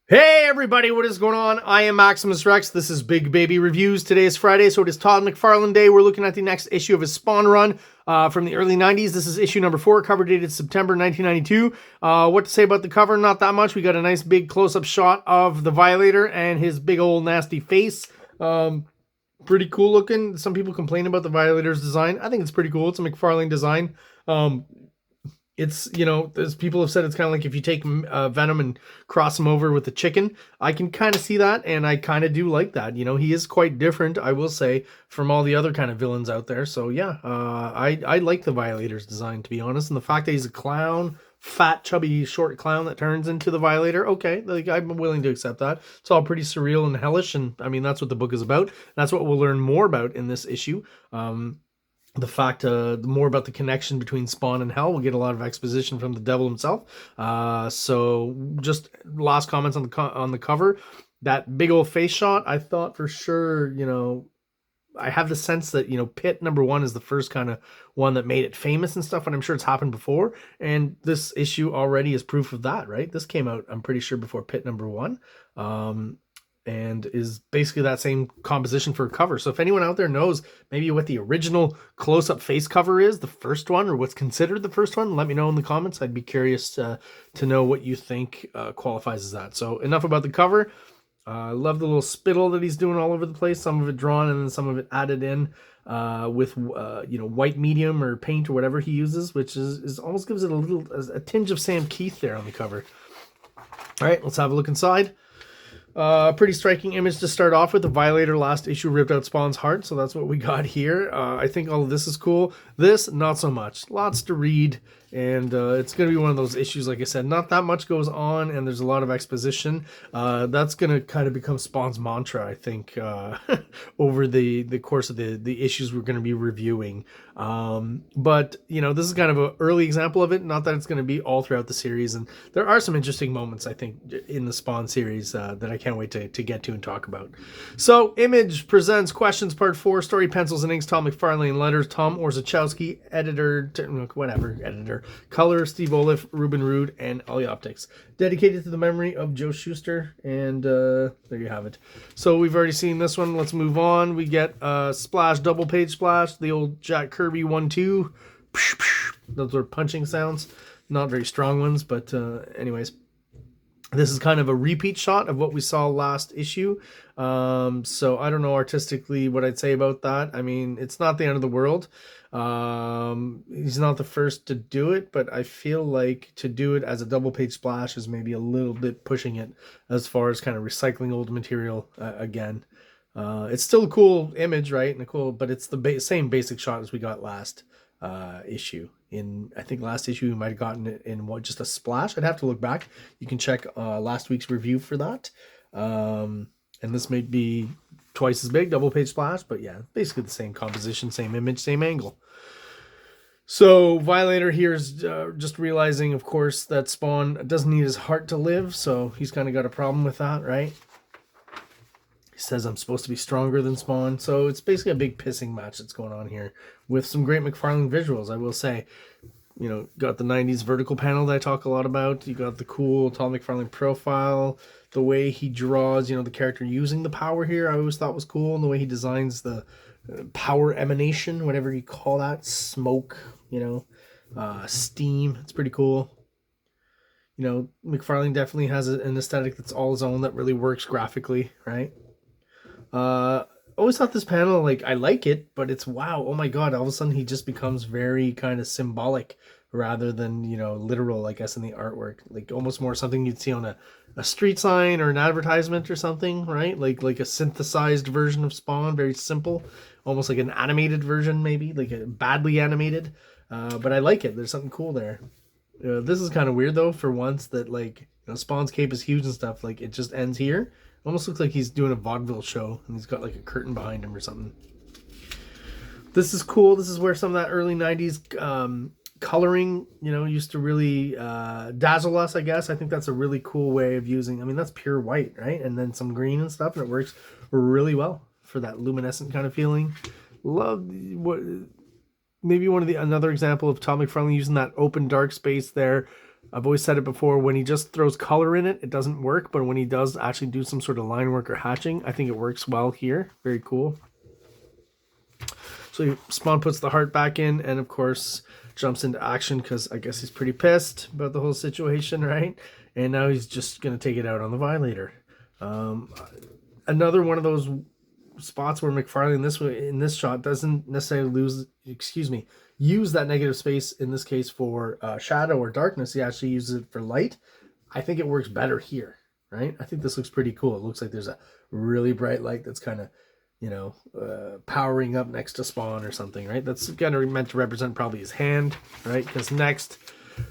Hey everybody, what is going on? I am Maximus Rex. This is Big Baby Reviews. Today is Friday, so it is Todd McFarlane Day. We're looking at the next issue of his Spawn run from the early 90s. This is issue number 4, cover dated September 1992. What to say about the cover? Not that much. We got a nice big close-up shot of the Violator and his big old nasty face. Pretty cool looking. Some people complain about the Violator's design. I think it's pretty cool. It's a McFarlane design. It's, you know, as people have said, it's kind of like if you take Venom and cross him over with the chicken. I can kind of see that, and I kind of do like that. You know, he is quite different, I will say, from all the other kind of villains out there. So, yeah, I like the Violator's design, to be honest. And the fact that he's a clown, fat, chubby, short clown that turns into the Violator, okay, like, I'm willing to accept that. It's all pretty surreal and hellish, and, I mean, that's what the book is about. That's what we'll learn more about in this issue. The fact, more about the connection between Spawn and Hell. We'll get a lot of exposition from the devil himself. So just last comments on the cover. That big old face shot, I thought for sure, you know, I have the sense that, you know, Pit #1 is the first kind of one that made it famous and stuff, and I'm sure it's happened before. And this issue already is proof of that, right? This came out, I'm pretty sure, before Pit #1. And is basically that same composition for a cover. So if anyone out there knows maybe what the original close-up face cover is, the first one, or what's considered the first one, let me know in the comments. I'd be curious to know what you think qualifies as that. So enough about the cover. I love the little spittle that he's doing all over the place. Some of it drawn and then some of it added in with you know, white medium or paint or whatever he uses, which is almost gives it a tinge of Sam Keith there on the cover. All right, let's have a look inside. Pretty striking image to start off with. The Violator last issue ripped out Spawn's heart, so that's what we got here. I think all of this is cool. This, not so much. Lots to read, and it's going to be one of those issues, like I said, not that much goes on, and there's a lot of exposition. That's going to kind of become Spawn's mantra, I think, over the course of the issues we're going to be reviewing. But, you know, this is kind of an early example of it. Not that it's going to be all throughout the series, and there are some interesting moments, I think, in the Spawn series that I can't wait to get to and talk about. So, Image presents Questions Part 4, Story Pencils and Inks, Tom McFarlane, Letters, Tom Orzechowski, Editor, whatever, Editor, Color, Steve Oliff, Ruben Rude, and Ollie Optics. Dedicated to the memory of Joe Shuster, and there you have it. So, we've already seen this one. Let's move on. We get Splash, double page splash, the old Jack Kirby 1-2. Those are punching sounds. Not very strong ones, but anyways. This is kind of a repeat shot of what we saw last issue. So I don't know artistically what I'd say about that. I mean, it's not the end of the world. He's not the first to do it, but I feel like to do it as a double page splash is maybe a little bit pushing it as far as kind of recycling old material again. It's still a cool image, right? And cool, but it's the same basic shot as we got last issue. I think last issue we might have gotten it in just a splash. I'd have to look back. You can check last week's review for that. And this may be twice as big, double page splash, but yeah, basically the same composition, same image, same angle. So Violator here is just realizing, of course, that Spawn doesn't need his heart to live, so he's kind of got a problem with that, right? He says, I'm supposed to be stronger than Spawn. So it's basically a big pissing match that's going on here with some great McFarlane visuals, I will say. You know, got the 90s vertical panel that I talk a lot about. You got the cool Tom McFarlane profile. The way he draws, you know, the character using the power here, I always thought was cool. And the way he designs the power emanation, whatever you call that. Smoke, you know, steam. It's pretty cool. You know, McFarlane definitely has an aesthetic that's all his own that really works graphically, right? Always thought this panel, like, I like it, but it's wow, oh my god, all of a sudden he just becomes very kind of symbolic rather than, you know, literal, I guess, in the artwork. Like, almost more something you'd see on a street sign or an advertisement or something, right? Like a synthesized version of Spawn, very simple, almost like an animated version, maybe, like a badly animated. But I like it. There's something cool there. This is kind of weird, though, for once, that, like, you know, Spawn's cape is huge and stuff. Like, it just ends here. Almost looks like he's doing a vaudeville show and he's got like a curtain behind him or something. This is cool. This is where some of that early 90s coloring, you know, used to really dazzle us, I guess. I think that's a really cool way of using, I mean, that's pure white, right? And then some green and stuff, and it works really well for that luminescent kind of feeling. Love what maybe another example of Tom McFarlane using that open dark space there I've always said it before, when he just throws color in it, it doesn't work. But when he does actually do some sort of line work or hatching, I think it works well here. Very cool. So Spawn puts the heart back in and, of course, jumps into action because I guess he's pretty pissed about the whole situation, right? And now he's just going to take it out on the Violator. Another one of those spots where McFarlane in this shot doesn't necessarily use that negative space, in this case for shadow or darkness. He actually uses it for light. I think it works better here, right? I think this looks pretty cool. It looks like there's a really bright light that's kind of, you know, powering up next to Spawn or something, right? That's kind of meant to represent probably his hand, right? Because next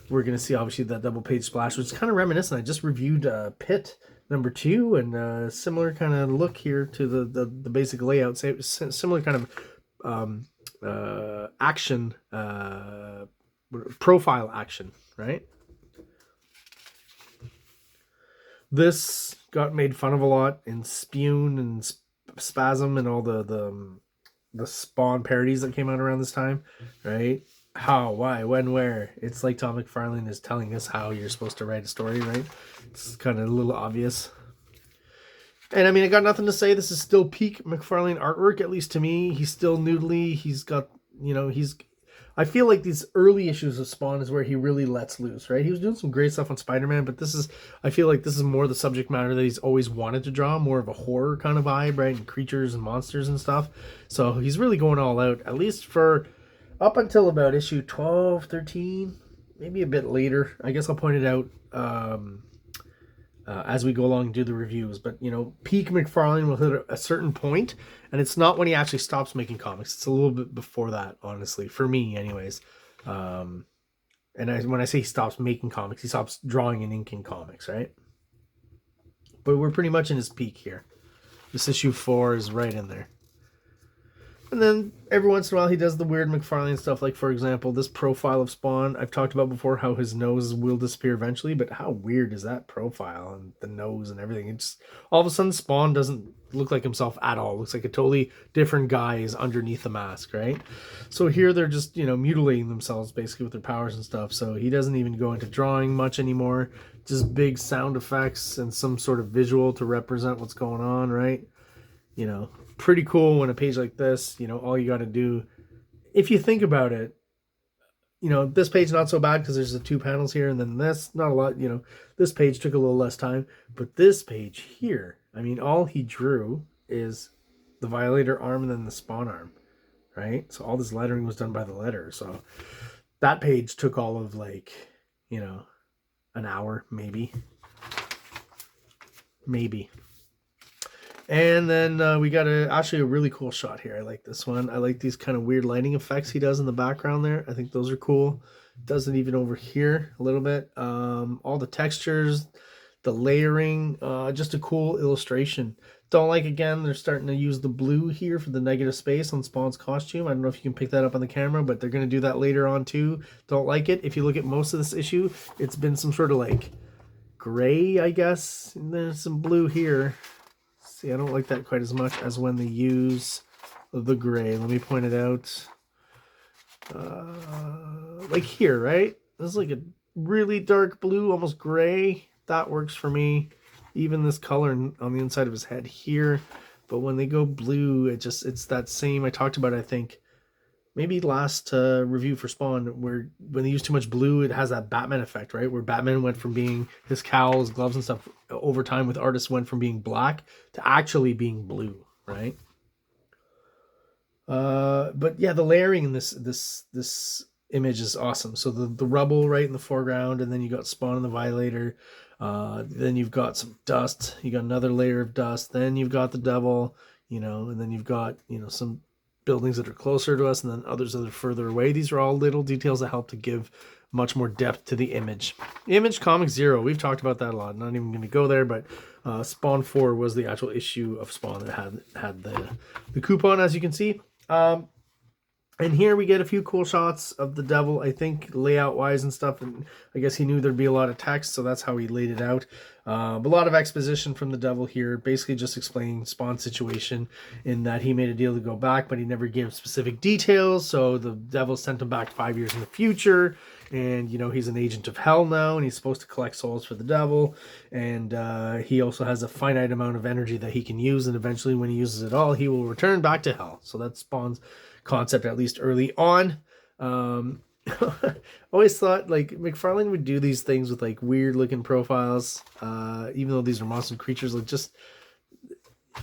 we're going to see obviously that double page splash, which is kind of reminiscent. I just reviewed Pit number 2 and similar kind of look here to the basic layout. Similar kind of action, profile action, right? This got made fun of a lot in Spune and Spasm and all the Spawn parodies that came out around this time, right? How, why, when, where. It's like Todd McFarlane is telling us how you're supposed to write a story, right? It's kind of a little obvious. And I mean, I got nothing to say. This is still peak McFarlane artwork, at least to me. He's still noodly. He's got, you know, I feel like these early issues of Spawn is where he really lets loose, right? He was doing some great stuff on Spider-Man, but I feel like this is more the subject matter that he's always wanted to draw, more of a horror kind of vibe, right? And creatures and monsters and stuff. So he's really going all out, at least for up until about issue 12, 13, maybe a bit later. I guess I'll point it out as we go along and do the reviews. But, you know, peak McFarlane will hit a certain point, and it's not when he actually stops making comics. It's a little bit before that, honestly, for me anyways. When I say he stops making comics, he stops drawing and inking comics, right? But we're pretty much in his peak here. This issue 4 is right in there. And then every once in a while he does the weird McFarlane stuff, like, for example, this profile of Spawn. I've talked about before how his nose will disappear eventually, but how weird is that profile and the nose and everything? It just, all of a sudden Spawn doesn't look like himself at all. It looks like a totally different guy is underneath the mask, right? So here they're just, you know, mutilating themselves basically with their powers and stuff. So he doesn't even go into drawing much anymore. Just big sound effects and some sort of visual to represent what's going on, right? You know, pretty cool when a page like this, you know, all you got to do, if you think about it, you know, this page not so bad because there's the 2 panels here, and then this, not a lot, you know, this page took a little less time, but this page here, I mean, all he drew is the Violator arm and then the Spawn arm, right? So all this lettering was done by the letter. So that page took all of, like, you know, an hour, maybe. And then we got actually a really cool shot here. I like this one. I like these kind of weird lighting effects he does in the background there. I think those are cool. Does it even over here a little bit. All the textures, the layering, just a cool illustration. Don't like, again, they're starting to use the blue here for the negative space on Spawn's costume. I don't know if you can pick that up on the camera, but they're going to do that later on too. Don't like it. If you look at most of this issue, it's been some sort of like gray, I guess. And there's some blue here. See, I don't like that quite as much as when they use the gray. Let me point it out. Like here, right? This is like a really dark blue, almost gray. That works for me. Even this color on the inside of his head here. But when they go blue, it's that same, I talked about, I think, maybe last review for Spawn, where when they use too much blue, it has that Batman effect, right? Where Batman went from being, his cowl, his gloves and stuff, over time with artists went from being black to actually being blue, right? But yeah, the layering in this image is awesome. So the rubble right in the foreground, and then you got Spawn and the Violator. Then you've got some dust. You got another layer of dust. Then you've got the devil, you know, and then you've got, you know, some buildings that are closer to us and then others that are further away. These are all little details that help to give much more depth to the image. Image Comic 0, we've talked about that a lot. Not even going to go there, but Spawn 4 was the actual issue of Spawn that had the coupon, as you can see. And here we get a few cool shots of the devil, I think, layout-wise and stuff. And I guess he knew there'd be a lot of text, so that's how he laid it out. But a lot of exposition from the devil here, basically just explaining Spawn's situation in that he made a deal to go back, but he never gave specific details. So the devil sent him back 5 years in the future. And, you know, he's an agent of hell now, and he's supposed to collect souls for the devil. And he also has a finite amount of energy that he can use. And eventually, when he uses it all, he will return back to hell. So that's Spawn's concept, at least early on. Always thought like McFarlane would do these things with like weird looking profiles, even though these are monster creatures. Like, just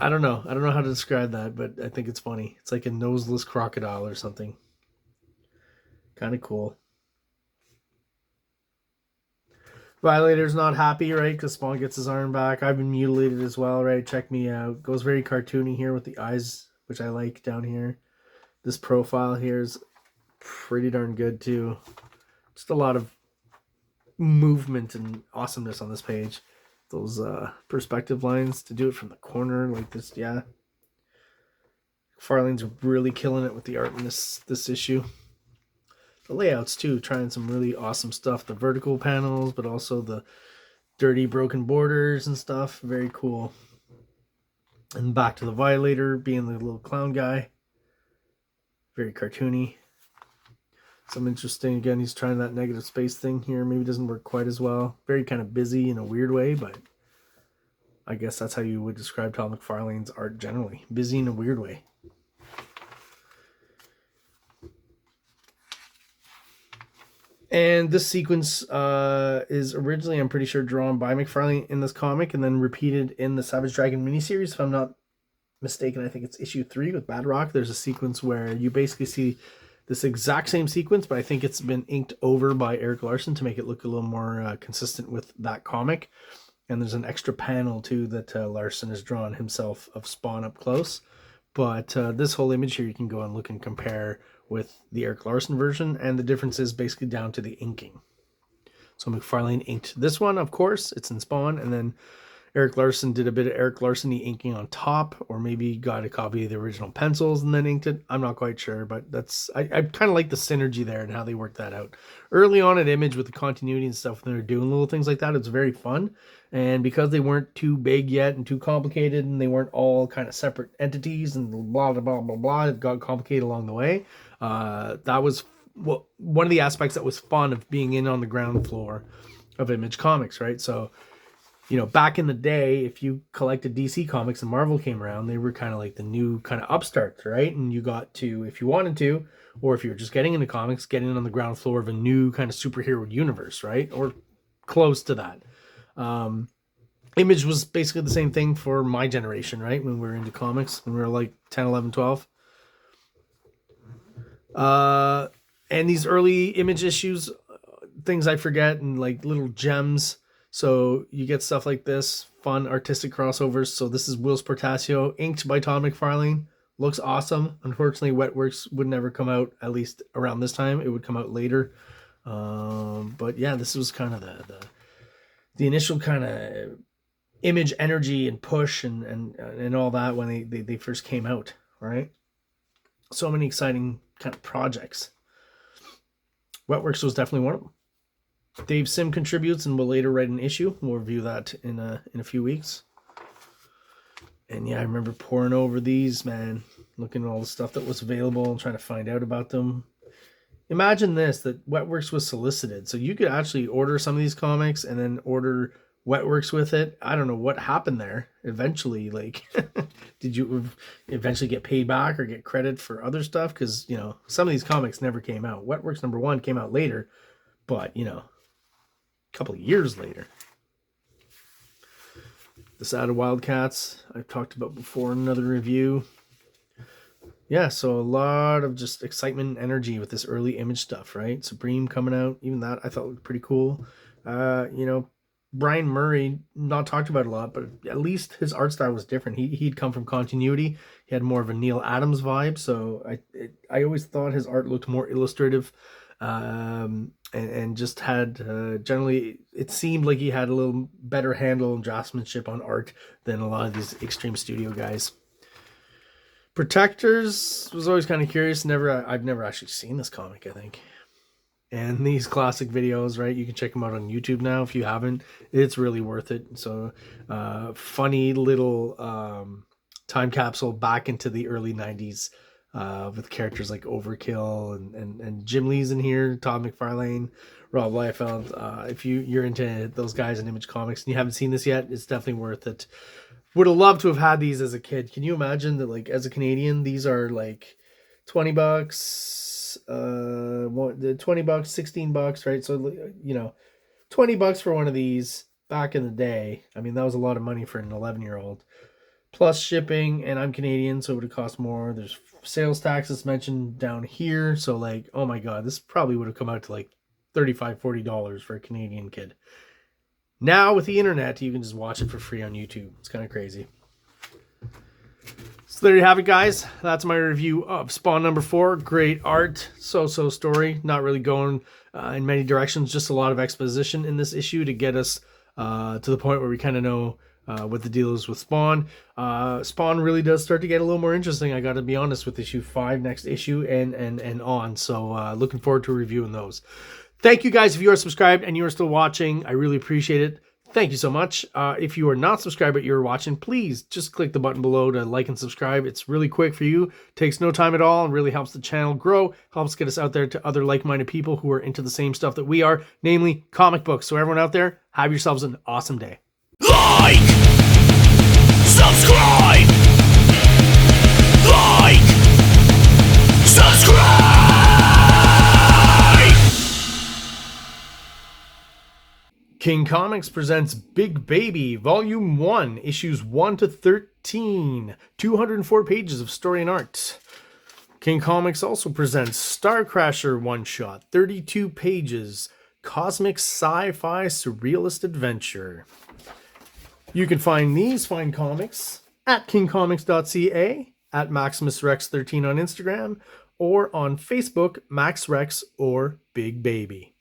I don't know how to describe that, but I think it's funny. It's like a noseless crocodile or something. Kind of cool. Violator's not happy, right? Because Spawn gets his arm back. I've been mutilated as well, right? Check me out. Goes very cartoony here with the eyes, which I like down here. This profile here is pretty darn good too. Just a lot of movement and awesomeness on this page. Those perspective lines to do it from the corner like this, yeah. Farlane's really killing it with the art in this issue. The layouts too, trying some really awesome stuff. The vertical panels, but also the dirty broken borders and stuff. Very cool. And back to the Violator being the little clown guy. Very cartoony. Some interesting, again, he's trying that negative space thing here. Maybe doesn't work quite as well. Very kind of busy in a weird way, but I guess that's how you would describe Todd McFarlane's art generally. Busy in a weird way. And this sequence is originally, I'm pretty sure, drawn by McFarlane in this comic and then repeated in the Savage Dragon miniseries, if I'm not mistaken. I think it's issue 3 with Badrock. There's a sequence where you basically see this exact same sequence, but I think it's been inked over by Erik Larsen to make it look a little more consistent with that comic. And there's an extra panel too that Larsen has drawn himself of Spawn up close. But this whole image here, you can go and look and compare with the Erik Larsen version, and the difference is basically down to the inking. So McFarlane inked this one, of course, it's in Spawn, and then Erik Larsen did a bit of Erik Larsen-y inking on top, or maybe got a copy of the original pencils and then inked it. I'm not quite sure, but that's I kind of like the synergy there and how they worked that out. Early on at Image with the continuity and stuff, when they were doing little things like that, it's very fun. And because they weren't too big yet and too complicated, and they weren't all kind of separate entities and blah, blah, blah, blah, blah, it got complicated along the way. That was one of the aspects that was fun of being in on the ground floor of Image Comics, right? So, you know, back in the day, if you collected DC Comics and Marvel came around, they were kind of like the new kind of upstarts, right? And you got to, if you wanted to, or if you were just getting into comics, getting on the ground floor of a new kind of superhero universe, right? Or close to that. Image was basically the same thing for my generation, right? When we were into comics, when we were like 10, 11, 12. And these early Image issues, things I forget, and like little gems. So you get stuff like this, fun artistic crossovers. So this is Whilce Portacio, inked by Todd McFarlane. Looks awesome. Unfortunately, Wetworks would never come out, at least around this time. It would come out later. But yeah, this was kind of the initial kind of Image energy and push and all that when they first came out, right? So many exciting kind of projects. Wetworks was definitely one of them. Dave Sim contributes and will later write an issue. We'll review that in a few weeks. And yeah, I remember poring over these, man, looking at all the stuff that was available and trying to find out about them. Imagine this, that Wetworks was solicited. So you could actually order some of these comics and then order Wetworks with it. I don't know what happened there. Eventually, like, did you eventually get paid back or get credit for other stuff? Because, you know, some of these comics never came out. Wetworks #1 came out later, but, you know, a couple of years later. The Sad of Wildcats, I've talked about before in another review. Yeah, so a lot of just excitement and energy with this early Image stuff, right? Supreme coming out, even that I thought looked pretty cool. You know, Brian Murray, not talked about a lot, but at least his art style was different. He'd come from continuity. He had more of a Neil Adams vibe, so I always thought his art looked more illustrative, and just had generally, it seemed like he had a little better handle and draftsmanship on art than a lot of these Extreme Studio guys. Protectors was always kind of curious. I've never actually seen this comic, I think. And these classic videos, right? You can check them out on YouTube now if you haven't. It's really worth it. So, funny little time capsule back into the early 90s with characters like Overkill and Jim Lee's in here, Todd McFarlane, Rob Liefeld. If you're into those guys in Image Comics and you haven't seen this yet, it's definitely worth it. Would have loved to have had these as a kid. Can you imagine that, like, as a Canadian, these are like $20, $20, $16, right? So, you know, $20 for one of these back in the day. I mean, that was a lot of money for an 11-year-old. Plus shipping, and I'm Canadian, so it would have cost more. There's sales taxes mentioned down here. So, like, oh my God, this probably would have come out to like $35, $40 for a Canadian kid. Now, with the internet, you can just watch it for free on YouTube. It's kind of crazy. So there you have it, guys. That's my review of Spawn number 4. Great art. So-so story. Not really going in many directions. Just a lot of exposition in this issue to get us to the point where we kind of know what the deal is with Spawn. Spawn really does start to get a little more interesting, I got to be honest, with issue 5 next issue and on. So looking forward to reviewing those. Thank you guys if you are subscribed and you are still watching. I really appreciate it. Thank you so much. If you are not subscribed but you're watching, please just click the button below to like and subscribe. It's really quick for you. Takes no time at all and really helps the channel grow. Helps get us out there to other like-minded people who are into the same stuff that we are, namely comic books. So everyone out there, have yourselves an awesome day. Like, subscribe, like, subscribe. King Comics presents Big Baby, Volume 1, Issues 1 to 13. 204 pages of story and art. King Comics also presents Star Crasher one-shot, 32 pages, cosmic sci-fi surrealist adventure. You can find these fine comics at KINGCOMICS.CA, at MaximusRex13 on Instagram, or on Facebook, MaxRex or Big Baby.